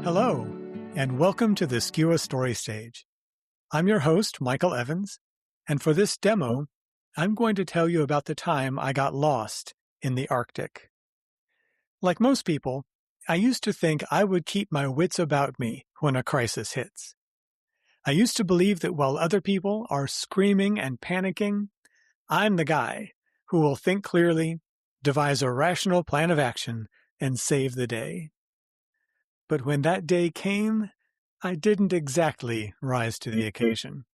Hello, and welcome to the Skewa Story Stage. I'm your host, Michael Evans, and for this demo, I'm going to tell you about the time I got lost in the Arctic. Like most people, I used to think I would keep my wits about me when a crisis hits. I used to believe that while other people are screaming and panicking, I'm the guy who will think clearly, devise a rational plan of action, and save the day. But when that day came, I didn't exactly rise to the occasion.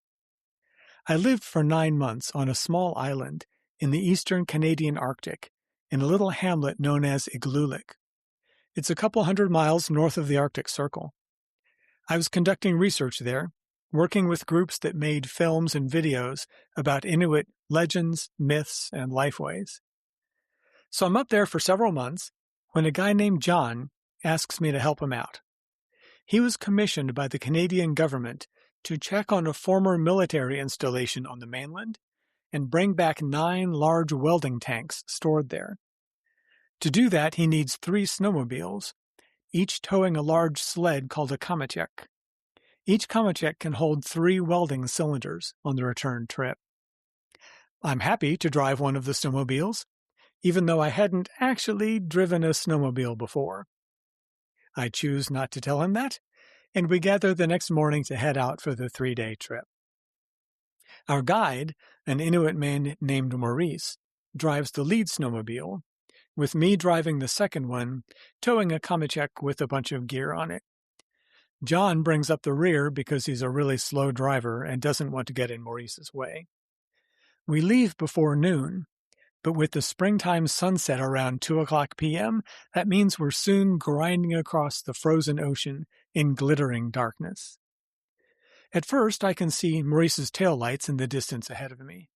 I lived for 9 months on a small island in the eastern Canadian Arctic in a little hamlet known as Igloolik. It's a couple hundred miles north of the Arctic Circle. I was conducting research there, working with groups that made films and videos about Inuit legends, myths, and lifeways. So I'm up there for several months when a guy named John asks me to help him out. He was commissioned by the Canadian government to check on a former military installation on the mainland and bring back 9 large welding tanks stored there. To do that, he needs 3 snowmobiles, each towing a large sled called a kamachek. Each kamachek can hold 3 welding cylinders on the return trip. I'm happy to drive one of the snowmobiles, even though I hadn't actually driven a snowmobile before. I choose not to tell him that, and we gather the next morning to head out for the 3-day trip. Our guide, an Inuit man named Maurice, drives the lead snowmobile, with me driving the second one, towing a kamachek with a bunch of gear on it. John brings up the rear because he's a really slow driver and doesn't want to get in Maurice's way. We leave before noon, but with the springtime sunset around 2:00 p.m., that means we're soon grinding across the frozen ocean in glittering darkness. At first, I can see Maurice's taillights in the distance ahead of me.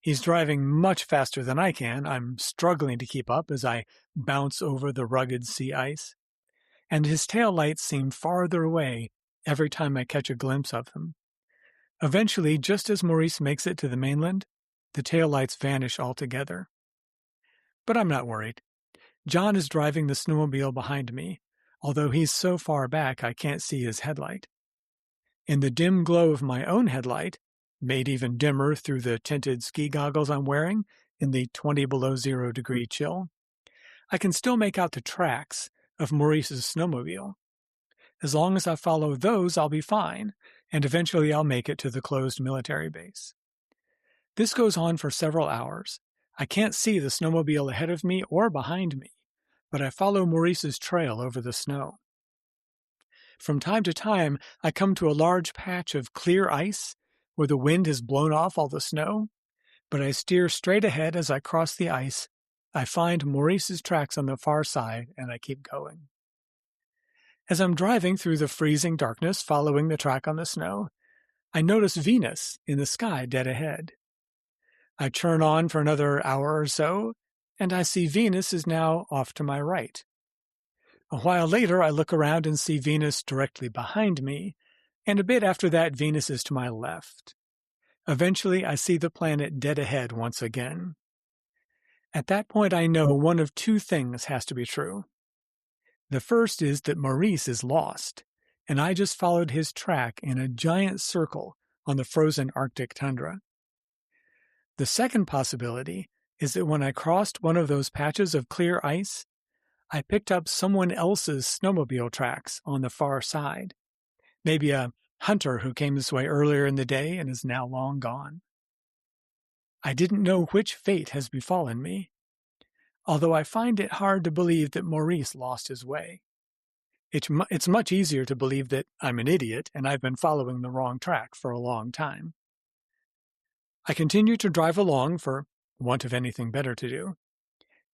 He's driving much faster than I can. I'm struggling to keep up as I bounce over the rugged sea ice. And his taillights seem farther away every time I catch a glimpse of them. Eventually, just as Maurice makes it to the mainland, the taillights vanish altogether. But I'm not worried. John is driving the snowmobile behind me, although he's so far back I can't see his headlight. In the dim glow of my own headlight, made even dimmer through the tinted ski goggles I'm wearing in the 20 below 0 degree chill, I can still make out the tracks of Maurice's snowmobile. As long as I follow those, I'll be fine, and eventually I'll make it to the closed military base. This goes on for several hours. I can't see the snowmobile ahead of me or behind me, but I follow Maurice's trail over the snow. From time to time, I come to a large patch of clear ice where the wind has blown off all the snow, but I steer straight ahead as I cross the ice. I find Maurice's tracks on the far side, and I keep going. As I'm driving through the freezing darkness following the track on the snow, I notice Venus in the sky dead ahead. I turn on for another hour or so, and I see Venus is now off to my right. A while later, I look around and see Venus directly behind me, and a bit after that, Venus is to my left. Eventually, I see the planet dead ahead once again. At that point, I know one of 2 things has to be true. The first is that Maurice is lost, and I just followed his track in a giant circle on the frozen Arctic tundra. The second possibility is that when I crossed one of those patches of clear ice, I picked up someone else's snowmobile tracks on the far side. Maybe a hunter who came this way earlier in the day and is now long gone. I didn't know which fate has befallen me, although I find it hard to believe that Maurice lost his way. It's much easier to believe that I'm an idiot and I've been following the wrong track for a long time. I continue to drive along for want of anything better to do,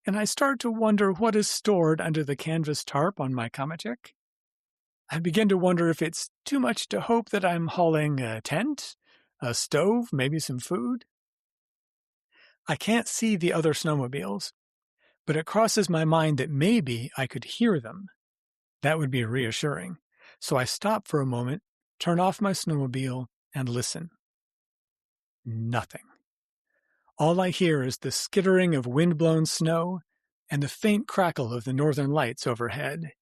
and I start to wonder what is stored under the canvas tarp on my kamachek. I begin to wonder if it's too much to hope that I'm hauling a tent, a stove, maybe some food. I can't see the other snowmobiles, but it crosses my mind that maybe I could hear them. That would be reassuring. So I stop for a moment, turn off my snowmobile, and listen. Nothing. All I hear is the skittering of wind-blown snow and the faint crackle of the northern lights overhead.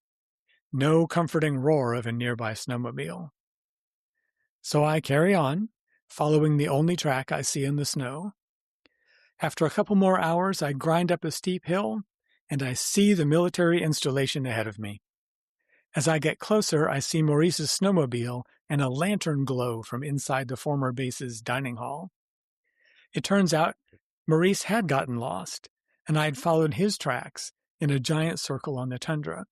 no comforting roar of a nearby snowmobile. So I carry on, following the only track I see in the snow. After a couple more hours, I grind up a steep hill, and I see the military installation ahead of me. As I get closer, I see Maurice's snowmobile and a lantern glow from inside the former base's dining hall. It turns out Maurice had gotten lost, and I had followed his tracks in a giant circle on the tundra.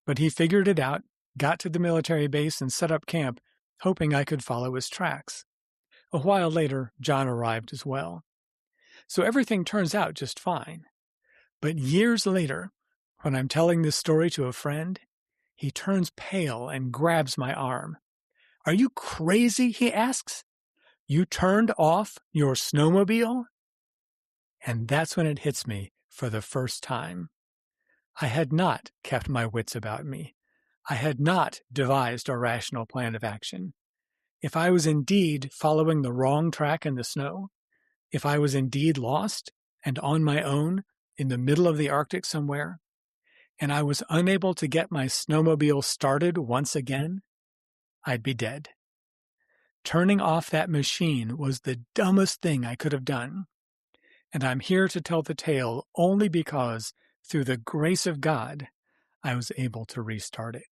But he figured it out, got to the military base, and set up camp, hoping I could follow his tracks. A while later, John arrived as well. So everything turns out just fine. But years later, when I'm telling this story to a friend, he turns pale and grabs my arm. "Are you crazy?" he asks. "You turned off your snowmobile?" And that's when it hits me for the first time. I had not kept my wits about me. I had not devised a rational plan of action. If I was indeed following the wrong track in the snow, if I was indeed lost and on my own in the middle of the Arctic somewhere, and I was unable to get my snowmobile started once again, I'd be dead. Turning off that machine was the dumbest thing I could have done. And I'm here to tell the tale only because, through the grace of God, I was able to restart it.